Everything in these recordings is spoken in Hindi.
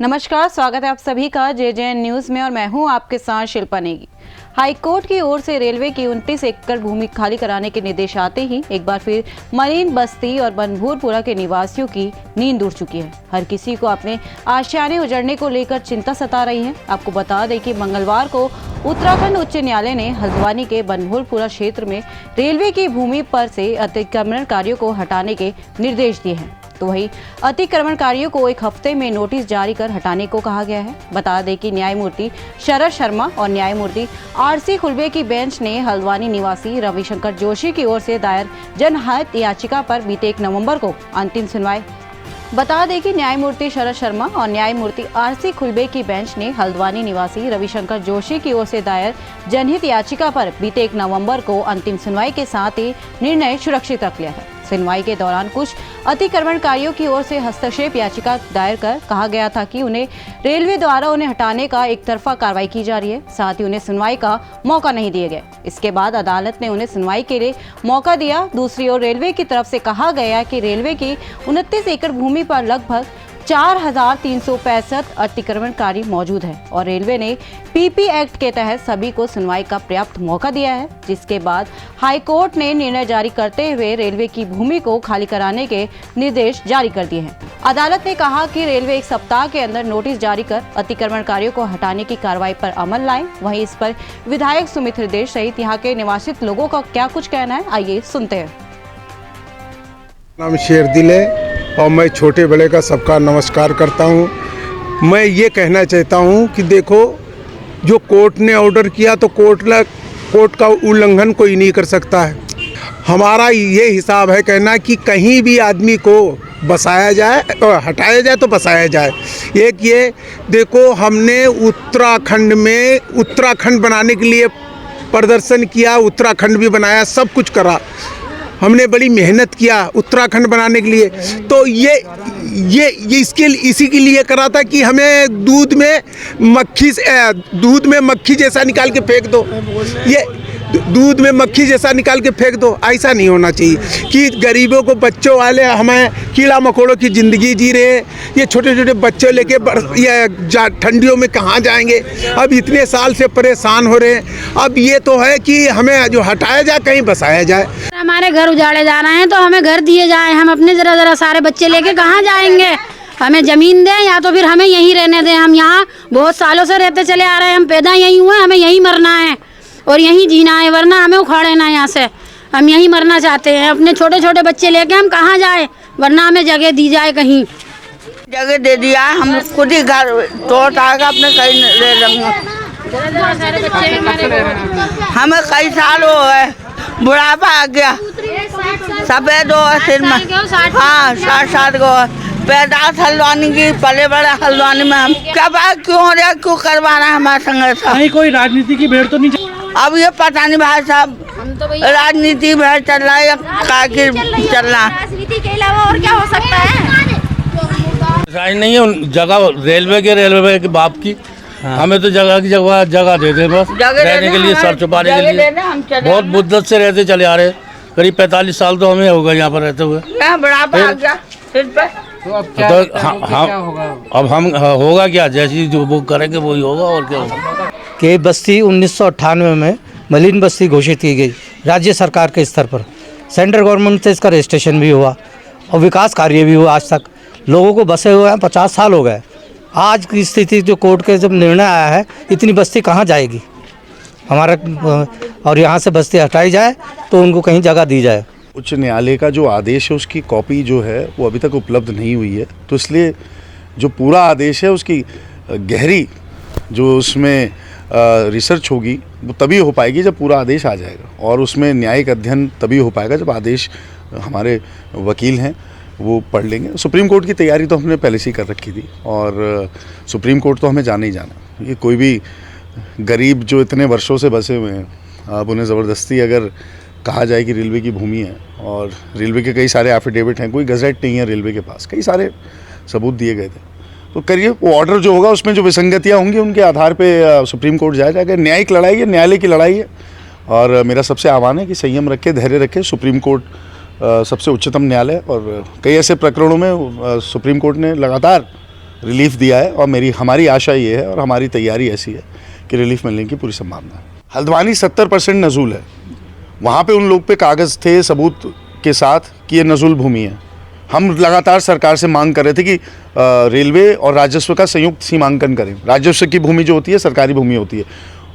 नमस्कार, स्वागत है आप सभी का JJN न्यूज में और मैं हूं आपके साथ शिल्पा नेगी। हाईकोर्ट की ओर से रेलवे की 29 एकड़ भूमि खाली कराने के निर्देश आते ही एक बार फिर मरीन बस्ती और बनभूरपुरा के निवासियों की नींद उड़ चुकी है। हर किसी को अपने आशियाने उजड़ने को लेकर चिंता सता रही है। आपको बता दें कि मंगलवार को उत्तराखंड उच्च न्यायालय ने हल्द्वानी के बनभूरपुरा क्षेत्र में रेलवे की भूमि पर से अतिक्रमणकारियों को हटाने के निर्देश दिए हैं। तो वही अतिक्रमणकारियों को एक हफ्ते में नोटिस जारी कर हटाने को कहा गया है। बता दें कि न्यायमूर्ति शरद शर्मा और न्यायमूर्ति RC खुल्बे की बेंच ने हल्द्वानी निवासी रविशंकर जोशी की ओर से दायर जनहित याचिका पर बीते 1 नवंबर को अंतिम सुनवाई। बता दें कि न्यायमूर्ति शरद शर्मा और न्यायमूर्ति RC खुल्बे की बेंच ने हल्द्वानी निवासी रविशंकर जोशी की ओर से दायर जनहित याचिका पर बीते 1 नवंबर को अंतिम सुनवाई के साथ ही निर्णय सुरक्षित रख लिया है। सुनवाई के दौरान कुछ अतिक्रमणकारियों की ओर से हस्तक्षेप याचिका दायर कर कहा गया था कि उन्हें रेलवे द्वारा उन्हें हटाने का एक तरफा कार्रवाई की जा रही है, साथ ही उन्हें सुनवाई का मौका नहीं दिया गया। इसके बाद अदालत ने उन्हें सुनवाई के लिए मौका दिया। दूसरी ओर रेलवे की तरफ से कहा गया कि रेलवे की 29 एकड़ भूमि पर लगभग 4,365 अतिक्रमणकारी मौजूद है और रेलवे ने PP एक्ट के तहत सभी को सुनवाई का पर्याप्त मौका दिया है, जिसके बाद हाईकोर्ट ने निर्णय जारी करते हुए रेलवे की भूमि को खाली कराने के निर्देश जारी कर दिए हैं। अदालत ने कहा कि रेलवे 1 सप्ताह के अंदर नोटिस जारी कर अतिक्रमणकारियों को हटाने की कार्रवाई पर अमल लाए। वहीं इस पर विधायक सुमित्र देश सहित यहाँ के निवासित लोगों का क्या कुछ कहना है, आइए सुनते हैं। नाम शेरदिल है और मैं छोटे बड़े का सबका नमस्कार करता हूं। मैं ये कहना चाहता हूं कि देखो, जो कोर्ट ने ऑर्डर किया तो कोर्ट का उल्लंघन कोई नहीं कर सकता है। हमारा ये हिसाब है कहना कि कहीं भी आदमी को बसाया जाए और हटाया जाए तो बसाया जाए। एक ये देखो, हमने उत्तराखंड बनाने के लिए प्रदर्शन किया, उत्तराखंड भी बनाया, सब कुछ करा, हमने बड़ी मेहनत किया उत्तराखंड बनाने के लिए। तो ये इसी के लिए करा था कि हमें दूध में मक्खी जैसा निकाल के फेंक दो, ये दूध में मक्खी जैसा निकाल के फेंक दो। ऐसा नहीं होना चाहिए कि गरीबों को, बच्चों वाले हमें कीड़ा मकोड़ों की ज़िंदगी जी रहे हैं। ये छोटे छोटे बच्चे लेके ये ठंडियों में कहाँ जाएंगे। अब इतने साल से परेशान हो रहे हैं। अब ये तो है कि हमें जो हटाया जाए कहीं बसाया जाए। हमारे घर उजाड़े जा रहे हैं तो हमें घर दिए जाए। हम अपने जरा सारे बच्चे लेके कहाँ जाएंगे। हमें ज़मीन दें या तो फिर हमें यहीं रहने दें। हम यहाँ बहुत सालों से रहते चले आ रहे हैं, हम पैदा यहीं हुए, हमें यहीं मरना है और यहीं जीना है, वरना हमें उखाड़े ना यहाँ से। हम यहीं मरना चाहते हैं। अपने छोटे छोटे बच्चे लेके हम कहाँ जाए, वरना हमें जगह दी जाए। कहीं जगह दे दिया, हम खुद ही घर तोड़ आएगा अपने कहीं ले लेंगे। हमें कई साल हो गए, बुढ़ापा आ गया, सफेद हो सिर में। हाँ, 60 साल को पैदाश हल्द्वानी की, पले बड़े हल्द्वानी में। हम क्या बात क्यों हो रहा है, क्यों करवा रहा है हमारे संग? नहीं, कोई राजनीति की भीड़ तो नहीं। अब ये पता नहीं भाई साहब, राजनीति भीड़ चल रहा है या क्या चल रहा है। राजनीति के अलावा और क्या हो सकता है? राज नहीं है जगह रेलवे के बाप की। हमें तो जगह की जगह दे दे बस, रहने के लिए, सर छुपाने के लिए। बहुत मुद्दत से रहते चले आ रहे, करीब 45 साल तो हमें हो गए यहाँ पर रहते हुए। अब हम होगा क्या, जैसी जो वो करेंगे वही होगा और क्या होगा। के बस्ती 1998 में मलिन बस्ती घोषित की गई राज्य सरकार के स्तर पर। सेंट्रल गवर्नमेंट से इसका रजिस्ट्रेशन भी हुआ और विकास कार्य भी हुआ। आज तक लोगों को बसे हुए हैं, 50 साल हो गए। आज की स्थिति जो कोर्ट के जब निर्णय आया है, इतनी बस्ती कहाँ जाएगी हमारा, और यहाँ से बस्ती हटाई जाए तो उनको कहीं जगह दी जाए। उच्च न्यायालय का जो आदेश है उसकी कॉपी जो है वो अभी तक उपलब्ध नहीं हुई है, तो इसलिए जो पूरा आदेश है उसकी गहरी जो उसमें रिसर्च होगी वो तभी हो पाएगी जब पूरा आदेश आ जाएगा, और उसमें न्यायिक अध्ययन तभी हो पाएगा जब आदेश हमारे वकील हैं वो पढ़ लेंगे। सुप्रीम कोर्ट की तैयारी तो हमने पहले से ही कर रखी थी और सुप्रीम कोर्ट तो हमें जाना ही जाना। ये कोई भी गरीब जो इतने वर्षों से बसे हुए हैं, अब उन्हें ज़बरदस्ती अगर कहा जाए कि रेलवे की भूमि है, और रेलवे के कई सारे एफिडेविट हैं, कोई गज़ेट नहीं है रेलवे के पास, कई सारे सबूत दिए गए थे, तो करिए वो ऑर्डर जो होगा उसमें जो विसंगतियाँ होंगी उनके आधार पे सुप्रीम कोर्ट जाया जाएगा। न्यायिक लड़ाई है, न्यायालय की लड़ाई है, और मेरा सबसे आह्वान है कि संयम रखें, धैर्य रखें। सुप्रीम कोर्ट सबसे उच्चतम न्यायालय, और कई ऐसे प्रकरणों में सुप्रीम कोर्ट ने लगातार रिलीफ दिया है और हमारी आशा ये है और हमारी तैयारी ऐसी है कि रिलीफ मिलने की पूरी संभावना है। हल्द्वानी 70% नज़ूल है। वहाँ पे उन लोग पे कागज़ थे सबूत के साथ कि ये नज़ूल भूमि है। हम लगातार सरकार से मांग कर रहे थे कि रेलवे और राजस्व का संयुक्त सीमांकन करें। राजस्व की भूमि जो होती है सरकारी भूमि होती है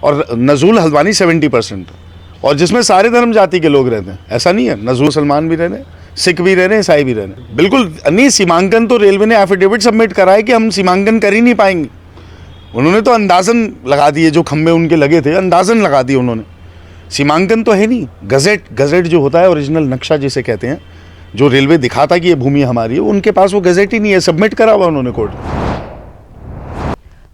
और नज़ूल हल्द्वानी 70% और जिसमें सारे धर्म जाति के लोग रहते हैं। ऐसा नहीं है, नज़ूल मुसलमान भी रह रहे हैं, सिख भी रह रहे हैं, ईसाई भी रह रहे हैं। बिल्कुल नहीं, सीमांकन तो रेलवे ने एफिडेविट सबमिट करा है कि हम सीमांकन कर ही नहीं पाएंगे। उन्होंने तो अंदाज़न लगा दिए, जो खंभे उनके लगे थे अंदाज़न लगा दिए उन्होंने। सीमांकन तो है नहीं। गज़ेट जो होता है, ओरिजिनल नक्शा जिसे कहते हैं, जो रेलवे दिखाता कि ये भूमि हमारी है, उनके पास वो गज़ेट ही नहीं है, सबमिट करा हुआ उन्होंने कोर्ट।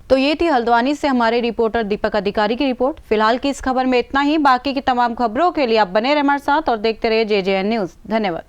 तो ये थी हल्द्वानी से हमारे रिपोर्टर दीपक अधिकारी की रिपोर्ट। फिलहाल की इस खबर में इतना ही। बाकी की तमाम खबरों के लिए आप बने रहे हमारे साथ और देखते रहिए JJN न्यूज़। धन्यवाद।